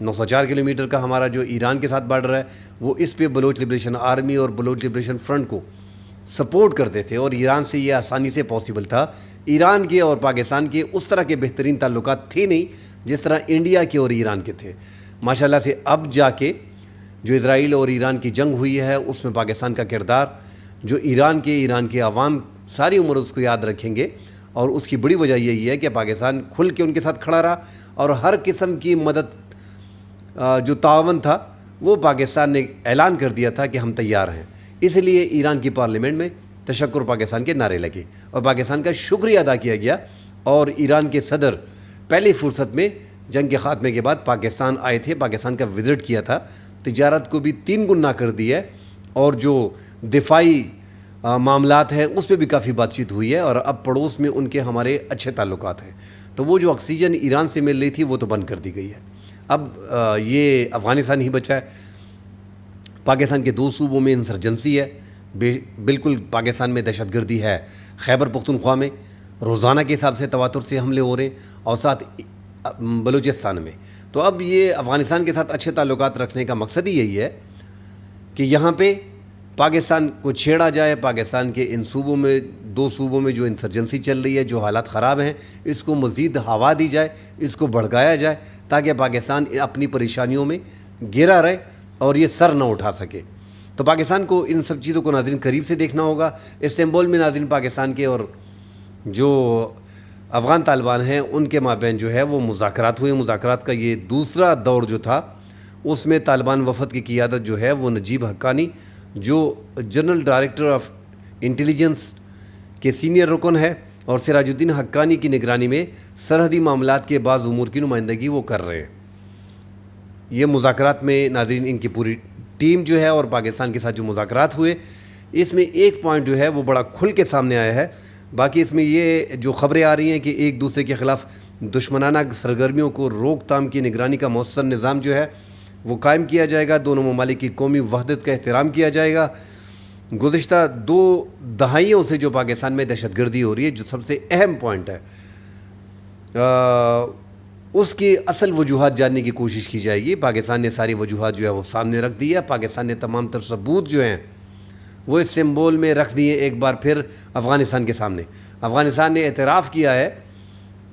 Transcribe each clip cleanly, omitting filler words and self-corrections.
904 kilometre کا ہمارا جو ایران کے ساتھ بارڈر ہے، وہ اس پہ بلوچ لبریشن آرمی اور بلوچ لبریشن فرنٹ کو سپورٹ کرتے تھے، اور ایران سے یہ آسانی سے پاسبل تھا۔ ایران کے اور پاکستان کے اس طرح کے بہترین تعلقات تھے نہیں جس طرح انڈیا کے اور ایران کے تھے۔ ماشاءاللہ سے اب جا کے جو اسرائیل اور ایران کی جنگ ہوئی ہے اس میں پاکستان کا کردار، جو ایران کے عوام ساری عمر اس کو یاد رکھیں گے، اور اس کی بڑی وجہ یہی ہے کہ پاکستان کھل کے ان کے ساتھ کھڑا رہا، اور ہر قسم کی مدد جو تعاون تھا وہ پاکستان نے اعلان کر دیا تھا کہ ہم تیار ہیں۔ اس لیے ایران کی پارلیمنٹ میں تشکر پاکستان کے نعرے لگے اور پاکستان کا شکریہ ادا کیا گیا، اور ایران کے صدر پہلی فرصت میں جنگ کے خاتمے کے بعد پاکستان آئے تھے، پاکستان کا وزٹ کیا تھا، تجارت کو بھی 3 گنا کر دیا ہے، اور جو دفاعی معاملات ہیں اس پہ بھی کافی بات چیت ہوئی ہے، اور اب پڑوس میں ان کے ہمارے اچھے تعلقات ہیں۔ تو وہ جو آکسیجن ایران سے مل رہی تھی وہ تو بند کر دی گئی ہے۔ اب یہ افغانستان ہی بچا ہے۔ پاکستان کے 2 صوبوں میں انسرجنسی ہے، بالکل پاکستان میں دہشت گردی ہے۔ خیبر پختونخوا میں روزانہ کے حساب سے تواتر سے حملے ہو رہے ہیں، اور ساتھ بلوچستان میں۔ تو اب یہ افغانستان کے ساتھ اچھے تعلقات رکھنے کا مقصد ہی یہی ہے کہ یہاں پہ پاکستان کو چھیڑا جائے، پاکستان کے ان صوبوں میں 2 صوبوں میں جو انسرجنسی چل رہی ہے، جو حالات خراب ہیں، اس کو مزید ہوا دی جائے، اس کو بھڑکایا جائے، تاکہ پاکستان اپنی پریشانیوں میں گھرا رہے اور یہ سر نہ اٹھا سکے۔ تو پاکستان کو ان سب چیزوں کو ناظرین قریب سے دیکھنا ہوگا۔ استنبول میں ناظرین پاکستان کے اور جو افغان طالبان ہیں ان کے مابین جو ہے وہ مذاکرات ہوئے۔ مذاکرات کا یہ دوسرا دور جو تھا، اس میں طالبان وفد کی قیادت جو ہے وہ نجیب حقانی، جو جنرل ڈائریکٹر آف انٹیلیجنس کے سینئر رکن ہے، اور سراج الدین حقانی کی نگرانی میں سرحدی معاملات کے بعض امور کی نمائندگی وہ کر رہے ہیں۔ یہ مذاکرات میں ناظرین ان کی پوری ٹیم جو ہے اور پاکستان کے ساتھ جو مذاکرات ہوئے، اس میں ایک پوائنٹ جو ہے وہ بڑا کھل کے سامنے آیا ہے۔ باقی اس میں یہ جو خبریں آ رہی ہیں کہ ایک دوسرے کے خلاف دشمنانہ سرگرمیوں کو روک تھام کی نگرانی کا مؤثر نظام جو ہے وہ قائم کیا جائے گا، دونوں ممالک کی قومی وحدت کا احترام کیا جائے گا۔ گزشتہ 2 دہائیوں سے جو پاکستان میں دہشت گردی ہو رہی ہے، جو سب سے اہم پوائنٹ ہے، اس کی اصل وجوہات جاننے کی کوشش کی جائے گی۔ پاکستان نے ساری وجوہات جو ہے وہ سامنے رکھ دی ہے۔ پاکستان نے تمام تر ثبوت جو ہیں وہ استنبول میں رکھ دیے ایک بار پھر افغانستان کے سامنے۔ افغانستان نے اعتراف کیا ہے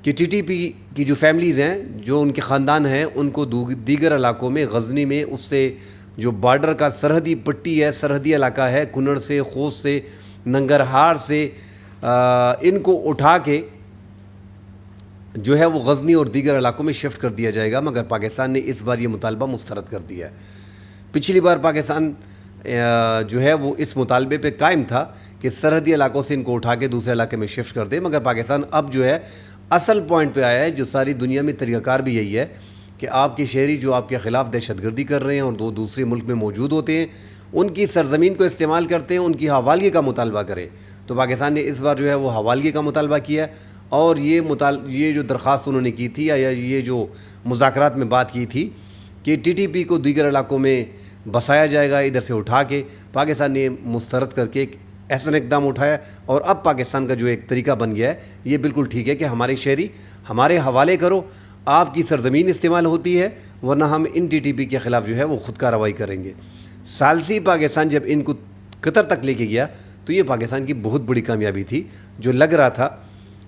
کہ ٹی ٹی پی کی جو فیملیز ہیں، جو ان کے خاندان ہیں، ان کو دیگر علاقوں میں غزنی میں اس سے جو بارڈر کا سرحدی پٹی ہے، سرحدی علاقہ ہے، کنڑ سے، خوست سے، ننگرہار سے، ان کو اٹھا کے جو ہے وہ غزنی اور دیگر علاقوں میں شفٹ کر دیا جائے گا، مگر پاکستان نے اس بار یہ مطالبہ مسترد کر دیا ہے۔ پچھلی بار پاکستان جو ہے وہ اس مطالبے پہ قائم تھا کہ سرحدی علاقوں سے ان کو اٹھا کے دوسرے علاقے میں شفٹ کر دے، مگر پاکستان اب جو ہے اصل پوائنٹ پہ آیا ہے، جو ساری دنیا میں طریقہ کار بھی یہی ہے کہ آپ کے شہری جو آپ کے خلاف دہشت گردی کر رہے ہیں اور دوسرے ملک میں موجود ہوتے ہیں، ان کی سرزمین کو استعمال کرتے ہیں، ان کی حوالگی کا مطالبہ کریں۔ تو پاکستان نے اس بار جو ہے وہ حوالگی کا مطالبہ کیا ہے، اور یہ جو درخواست انہوں نے کی تھی، یا یہ جو مذاکرات میں بات کی تھی کہ ٹی ٹی پی کو دیگر علاقوں میں بسایا جائے گا، ادھر سے اٹھا کے، پاکستان نے مسترد کر کے ایک ایسا اقدام اٹھایا، اور اب پاکستان کا جو ایک طریقہ بن گیا ہے یہ بالکل ٹھیک ہے کہ ہمارے شہری ہمارے حوالے کرو، آپ کی سرزمین استعمال ہوتی ہے، ورنہ ہم ان ٹی ٹی پی کے خلاف جو ہے وہ خود کارروائی کریں گے۔ ثالثی پاکستان جب ان کو قطر تک لے کے گیا تو یہ پاکستان کی بہت بڑی کامیابی تھی۔ جو لگ رہا تھا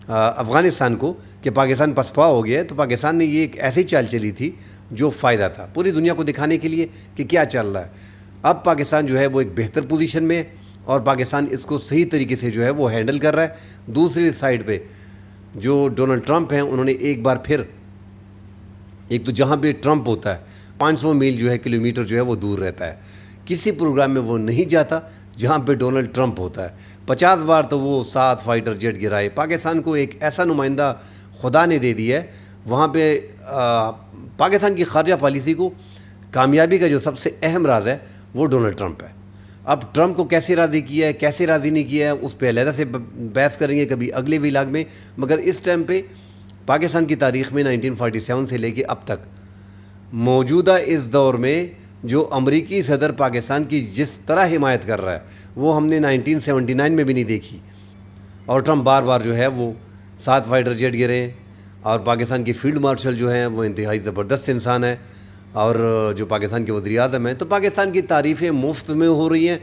افغانستان کو کہ پاکستان پسپا ہو گیا ہے، تو پاکستان نے یہ ایک ایسی چال چلی تھی جو فائدہ تھا پوری دنیا کو دکھانے کے لیے کہ کیا چل رہا ہے۔ اب پاکستان جو ہے وہ ایک بہتر پوزیشن میں ہے، اور پاکستان اس کو صحیح طریقے سے جو ہے وہ ہینڈل کر رہا ہے۔ دوسری سائڈ پہ جو ڈونلڈ ٹرمپ ہیں، انہوں نے ایک بار پھر، ایک تو جہاں پہ ٹرمپ ہوتا ہے 500 میل جو ہے کلومیٹر جو ہے وہ دور رہتا ہے، کسی پروگرام میں وہ نہیں جاتا جہاں پہ ڈونلڈ ٹرمپ ہوتا ہے۔ 50 بار تو وہ 7 فائٹر جیٹ گرائے۔ پاکستان کو ایک ایسا نمائندہ خدا نے دے دیا ہے وہاں پہ۔ پاکستان کی خارجہ پالیسی کو کامیابی کا جو سب سے اہم راز ہے وہ ڈونلڈ ٹرمپ ہے۔ اب ٹرمپ کو کیسے راضی کیا ہے، کیسے راضی نہیں کیا ہے، اس پہ علیحدہ سے بحث کریں گے کبھی اگلے ویلاگ میں، مگر اس ٹائم پہ پاکستان کی تاریخ میں 1947 سے لے کے اب تک موجودہ اس دور میں جو امریکی صدر پاکستان کی جس طرح حمایت کر رہا ہے وہ ہم نے 1979 میں بھی نہیں دیکھی۔ اور ٹرمپ بار بار جو ہے وہ 7 فائٹر جیٹ گرے ہیں، اور پاکستان کی فیلڈ مارشل جو ہیں وہ انتہائی زبردست انسان ہے، اور جو پاکستان کے وزیر اعظم ہیں، تو پاکستان کی تعریفیں مفت میں ہو رہی ہیں،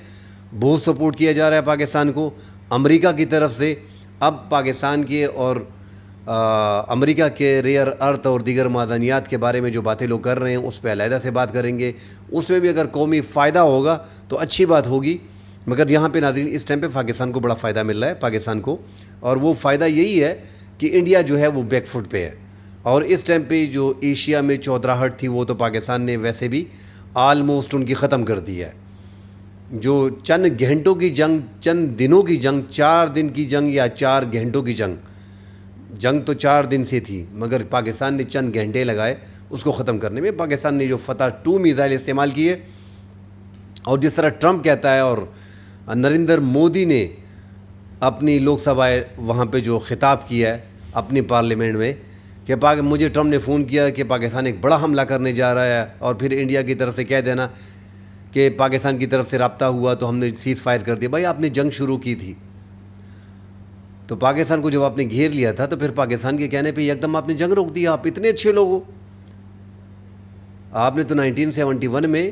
بہت سپورٹ کیا جا رہا ہے پاکستان کو امریکہ کی طرف سے۔ اب پاکستان کے اور امریکہ کے ریئر ارتھ اور دیگر معدنیات کے بارے میں جو باتیں لوگ کر رہے ہیں اس پہ علیحدہ سے بات کریں گے، اس میں بھی اگر قومی فائدہ ہوگا تو اچھی بات ہوگی، مگر یہاں پہ ناظرین اس ٹائم پہ پاکستان کو بڑا فائدہ مل رہا ہے پاکستان کو، اور وہ فائدہ یہی ہے کہ انڈیا جو ہے وہ بیک فٹ پہ ہے، اور اس ٹائم پہ جو ایشیا میں چودراہٹ تھی وہ تو پاکستان نے ویسے بھی آلموسٹ ان کی ختم کر دی ہے۔ جو چند گھنٹوں کی جنگ، چند دنوں کی جنگ، 4 دن کی جنگ یا 4 گھنٹوں کی جنگ تو 4 دن سے تھی، مگر پاکستان نے چند گھنٹے لگائے اس کو ختم کرنے میں۔ پاکستان نے جو فتح 2 میزائل استعمال کیے، اور جس طرح ٹرمپ کہتا ہے اور نریندر مودی نے اپنی لوک سبھا وہاں پہ جو خطاب کیا ہے اپنی پارلیمنٹ میں کہ مجھے ٹرمپ نے فون کیا کہ پاکستان ایک بڑا حملہ کرنے جا رہا ہے، اور پھر انڈیا کی طرف سے کہہ دینا کہ پاکستان کی طرف سے رابطہ ہوا تو ہم نے سیز فائر کر دیا۔ بھائی آپ نے جنگ شروع کی تھی تو پاکستان کو جب آپ نے گھیر لیا تھا تو پھر پاکستان کے کہنے پہ یکدم آپ نے جنگ روک دیا۔ آپ اتنے اچھے لوگ ہو، آپ نے تو 1971 میں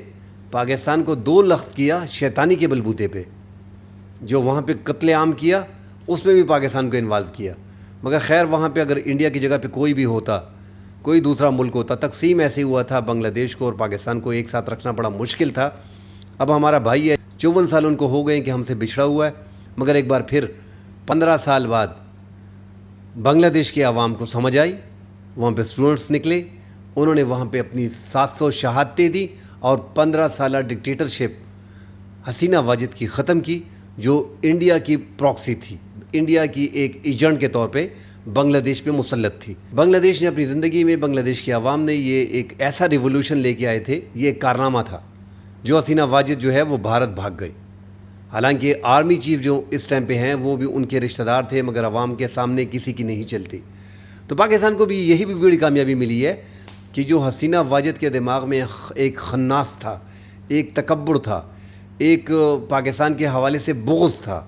پاکستان کو 2 لخت کیا شیطانی کے بلبوتے پہ، جو وہاں پہ قتل عام کیا اس میں بھی پاکستان کو انوالو کیا، مگر خیر وہاں پہ اگر انڈیا کی جگہ پہ کوئی بھی ہوتا، کوئی دوسرا ملک ہوتا، تقسیم ایسے ہوا تھا بنگلہ دیش کو اور پاکستان کو ایک ساتھ رکھنا بڑا مشکل تھا۔ اب ہمارا بھائی ہے، 54 سال ان کو ہو گئے کہ ہم سے بچھڑا ہوا ہے، مگر ایک بار پھر 15 سال بعد بنگلہ دیش کے عوام کو سمجھ آئی، وہاں پہ اسٹوڈنٹس نکلے، انہوں نے وہاں پہ اپنی 700 شہادتیں دی اور 15 سالہ ڈکٹیٹرشپ حسینہ واجد کی ختم کی، جو انڈیا کی پراکسی تھی، انڈیا کی ایک ایجنٹ کے طور پہ بنگلہ دیش پہ مسلط تھی۔ بنگلہ دیش نے اپنی زندگی میں، بنگلہ دیش کے عوام نے یہ ایک ایسا ریولوشن لے کے آئے تھے، یہ ایک کارنامہ تھا، جو حسینہ واجد جو ہے وہ بھارت بھاگ گئی۔ حالانکہ آرمی چیف جو اس ٹائم پہ ہیں وہ بھی ان کے رشتہ دار تھے، مگر عوام کے سامنے کسی کی نہیں چلتی۔ تو پاکستان کو بھی یہی بھی بڑی کامیابی ملی ہے کہ جو حسینہ واجد کے دماغ میں ایک خناس تھا، ایک تکبر تھا، ایک پاکستان کے حوالے سے بغض تھا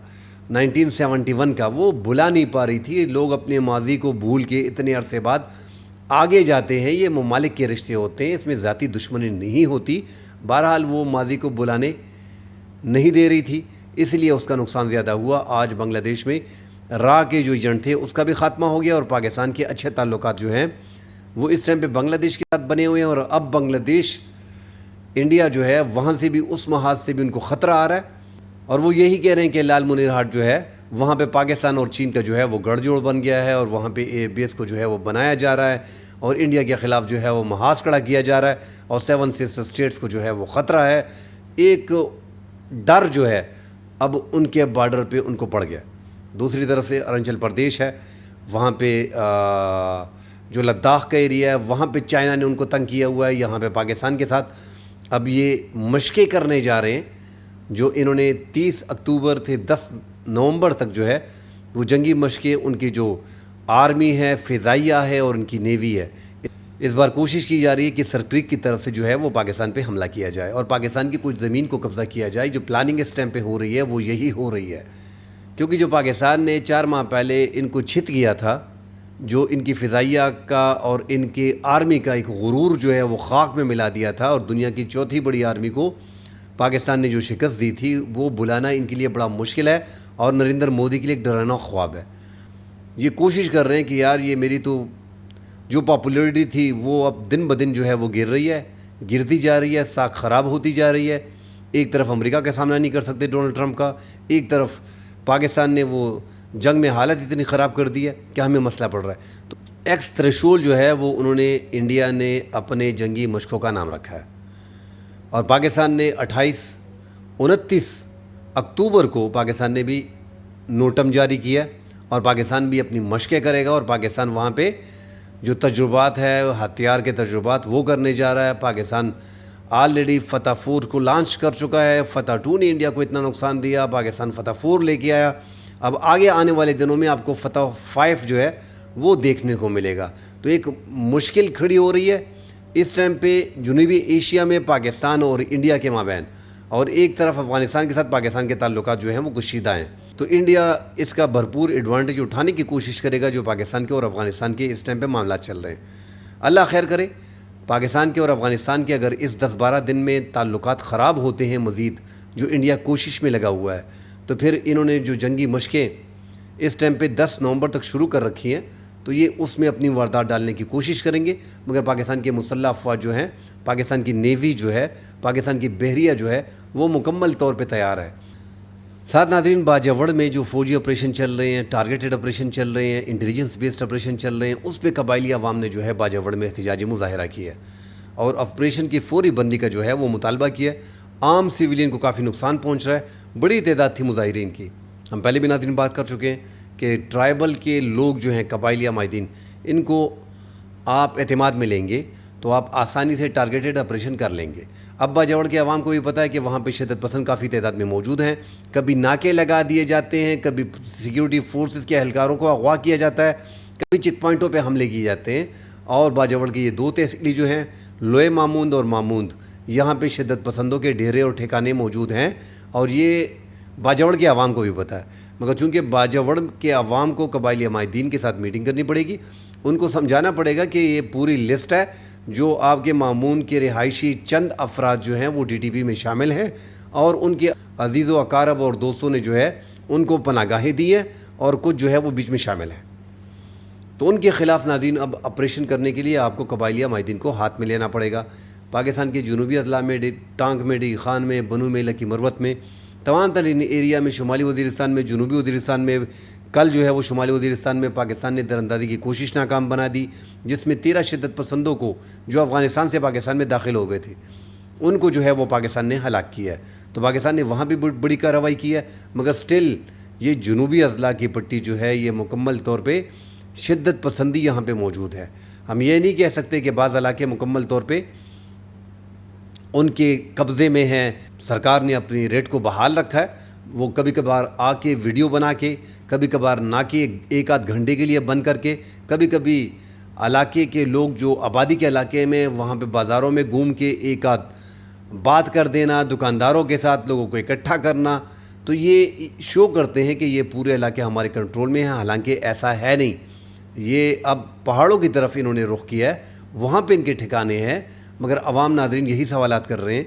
1971 کا، وہ بھلا نہیں پا رہی تھی۔ لوگ اپنے ماضی کو بھول کے اتنے عرصے بعد آگے جاتے ہیں، یہ ممالک کے رشتے ہوتے ہیں، اس میں ذاتی دشمنی نہیں ہوتی۔ بہرحال وہ ماضی کو بلانے نہیں دے رہی تھی، اس لیے اس کا نقصان زیادہ ہوا۔ آج بنگلہ دیش میں را کے جو ایجنٹ تھے اس کا بھی خاتمہ ہو گیا، اور پاکستان کے اچھے تعلقات جو ہیں وہ اس ٹائم پہ بنگلہ دیش کے ساتھ بنے ہوئے ہیں، اور اب بنگلہ دیش انڈیا جو ہے وہاں سے بھی اس محاذ سے بھی ان کو خطرہ آ رہا ہے، اور وہ یہی کہہ رہے ہیں کہ لال منیر ہاٹ جو ہے وہاں پہ پاکستان اور چین کا جو ہے وہ گڑھ جوڑ بن گیا ہے، اور وہاں پہ اے بیس کو جو ہے وہ بنایا جا رہا ہے، اور انڈیا کے خلاف جو ہے وہ محاذ کھڑا کیا جا رہا ہے، اور 7 سسٹر اسٹیٹس کو جو ہے وہ خطرہ ہے۔ ایک ڈر جو ہے اب ان کے بارڈر پہ ان کو پڑ گیا۔ دوسری طرف سے اروناچل پردیش ہے، وہاں پہ جو لداخ کا ایریا ہے وہاں پہ چائنا نے ان کو تنگ کیا ہوا ہے، یہاں پہ پاکستان کے ساتھ اب یہ مشقیں کرنے جا رہے ہیں، جو انہوں نے 30 اکتوبر سے 10 نومبر تک جو ہے وہ جنگی مشقیں، ان کی جو آرمی ہے، فضائیہ ہے اور ان کی نیوی ہے، اس بار کوشش کی جا رہی ہے کہ سر کریک کی طرف سے جو ہے وہ پاکستان پہ حملہ کیا جائے اور پاکستان کی کچھ زمین کو قبضہ کیا جائے۔ جو پلاننگ اس ٹائم پہ ہو رہی ہے وہ یہی ہو رہی ہے، کیونکہ جو پاکستان نے 4 ماہ پہلے ان کو چھت کیا تھا، جو ان کی فضائیہ کا اور ان کے آرمی کا ایک غرور جو ہے وہ خاک میں ملا دیا تھا، اور دنیا کی چوتھی بڑی آرمی کو پاکستان نے جو شکست دی تھی وہ بلانا ان کے لیے بڑا مشکل ہے، اور نریندر مودی کے لیے ایک ڈرانا خواب ہے۔ یہ کوشش کر رہے ہیں کہ یار یہ میری تو جو پاپولیرٹی تھی وہ اب دن بدن جو ہے وہ گر رہی ہے، گرتی جا رہی ہے، ساکھ خراب ہوتی جا رہی ہے۔ ایک طرف امریکہ کا سامنا نہیں کر سکتے ڈونلڈ ٹرمپ کا، ایک طرف پاکستان نے وہ جنگ میں حالت اتنی خراب کر دی ہے کہ ہمیں مسئلہ پڑ رہا ہے۔ تو ایکس تھریشولڈ جو ہے وہ انہوں نے، انڈیا نے اپنے جنگی مشقوں کا نام رکھا ہے، اور پاکستان نے 29 اکتوبر کو پاکستان نے بھی نوٹم جاری کیا، اور پاکستان بھی اپنی مشقیں کرے گا، اور پاکستان وہاں پہ جو تجربات ہے، ہتھیار کے تجربات وہ کرنے جا رہا ہے۔ پاکستان آلریڈی فتح 4 کو لانچ کر چکا ہے، فتح 2 نے انڈیا کو اتنا نقصان دیا، پاکستان فتح 4 لے کے آیا، اب آگے آنے والے دنوں میں آپ کو فتح 5 جو ہے وہ دیکھنے کو ملے گا۔ تو ایک مشکل کھڑی ہو رہی ہے اس ٹائم پہ جنوبی ایشیا میں پاکستان اور انڈیا کے مابین، اور ایک طرف افغانستان کے ساتھ پاکستان کے تعلقات جو ہیں وہ کشیدہ ہیں۔ تو انڈیا اس کا بھرپور ایڈوانٹیج اٹھانے کی کوشش کرے گا جو پاکستان کے اور افغانستان کے اس ٹائم پہ معاملات چل رہے ہیں۔ اللہ خیر کرے، پاکستان کے اور افغانستان کے اگر اس 10-12 دن میں تعلقات خراب ہوتے ہیں مزید، جو انڈیا کوشش میں لگا ہوا ہے، تو پھر انہوں نے جو جنگی مشقیں اس ٹائم پہ 10 نومبر تک شروع کر رکھی ہیں، تو یہ اس میں اپنی واردات ڈالنے کی کوشش کریں گے. مگر پاکستان کے مسلح افواج جو ہیں، پاکستان کی نیوی جو ہے، پاکستان کی بحریہ جو ہے، وہ مکمل طور پہ تیار ہے. ساتھ ناظرین، باجوڑ میں جو فوجی آپریشن چل رہے ہیں، ٹارگیٹڈ آپریشن چل رہے ہیں، انٹیلیجنس بیسڈ آپریشن چل رہے ہیں، اس پہ قبائلی عوام نے جو ہے باجوڑ میں احتجاجی مظاہرہ کیا ہے اور آپریشن کی فوری بندی کا جو ہے وہ مطالبہ کیا ہے. عام سویلین کو کافی نقصان پہنچ رہا ہے، بڑی تعداد تھی مظاہرین کی. ہم پہلے بھی ناظرین بات کر چکے ہیں کہ ٹرائبل کے لوگ جو ہیں، قبائلی عمائدین، ان کو آپ اعتماد میں لیں گے تو آپ آسانی سے ٹارگیٹڈ آپریشن کر لیں گے. اب باجوڑ کے عوام کو بھی پتہ ہے کہ وہاں پہ شدت پسند کافی تعداد میں موجود ہیں. کبھی ناکے لگا دیے جاتے ہیں، کبھی سیکیورٹی فورسز کے اہلکاروں کو اغوا کیا جاتا ہے، کبھی چیک پوائنٹوں پہ حملے کیے جاتے ہیں. اور باجوڑ کی یہ 2 تحصیلی جو ہیں، لوئے ماموند اور ماموند، یہاں پہ شدت پسندوں کے ڈیرے اور ٹھکانے موجود ہیں اور یہ باجوڑ کے عوام کو بھی پتہ ہے. مگر چونکہ باجوڑ کے عوام کو قبائلی عمائدین کے ساتھ میٹنگ کرنی پڑے گی، ان کو سمجھانا پڑے گا کہ یہ پوری لسٹ ہے جو آپ کے مامون کے رہائشی چند افراد جو ہیں وہ TTP میں شامل ہیں اور ان کے عزیز و اقارب اور دوستوں نے جو ہے ان کو پناہ گاہیں دی ہیں اور کچھ جو ہے وہ بیچ میں شامل ہیں. تو ان کے خلاف ناظرین اب آپریشن کرنے کے لیے آپ کو قبائلی عمائدین کو ہاتھ میں لینا پڑے گا. پاکستان کے جنوبی اضلاع میں، ٹانک میں، ڈی خان میں، بنو میں، لکی مروت میں، تمام ترین ایریا میں، شمالی وزیرستان میں، جنوبی وزیرستان میں، کل جو ہے وہ شمالی وزیرستان میں پاکستان نے دراندازی کی کوشش ناکام بنا دی، جس میں 13 شدت پسندوں کو جو افغانستان سے پاکستان میں داخل ہو گئے تھے ان کو جو ہے وہ پاکستان نے ہلاک کیا ہے. تو پاکستان نے وہاں بھی بڑی کارروائی کی ہے. مگر سٹل یہ جنوبی اضلاع کی پٹی جو ہے یہ مکمل طور پہ شدت پسندی یہاں پہ موجود ہے. ہم یہ نہیں کہہ سکتے کہ بعض علاقے مکمل طور پہ ان کے قبضے میں ہیں. سرکار نے اپنی ریٹ کو بحال رکھا ہے. وہ کبھی کبھار آ کے ویڈیو بنا کے، کبھی کبھار نہ کے 1 آدھ گھنٹے کے لیے بند کر کے، کبھی کبھی علاقے کے لوگ جو آبادی کے علاقے میں وہاں پہ بازاروں میں گھوم کے 1 آدھ بات کر دینا، دکانداروں کے ساتھ لوگوں کو اکٹھا کرنا، تو یہ شو کرتے ہیں کہ یہ پورے علاقے ہمارے کنٹرول میں ہیں. حالانکہ ایسا ہے نہیں. یہ اب پہاڑوں کی طرف انہوں نے رخ کیا ہے، وہاں پہ ان کے ٹھکانے ہیں. مگر عوام ناظرین یہی سوالات کر رہے ہیں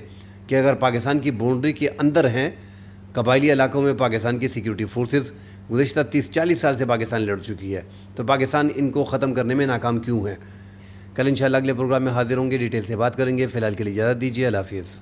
کہ اگر پاکستان کی باؤنڈری کے اندر ہیں قبائلی علاقوں میں پاکستان کی سیکیورٹی فورسز گزشتہ 30-40 سال سے پاکستان لڑ چکی ہے، تو پاکستان ان کو ختم کرنے میں ناکام کیوں ہے؟ کل انشاءاللہ اگلے پروگرام میں حاضر ہوں گے، ڈیٹیل سے بات کریں گے. فی الحال کے لیے اجازت دیجیے. اللہ حافظ.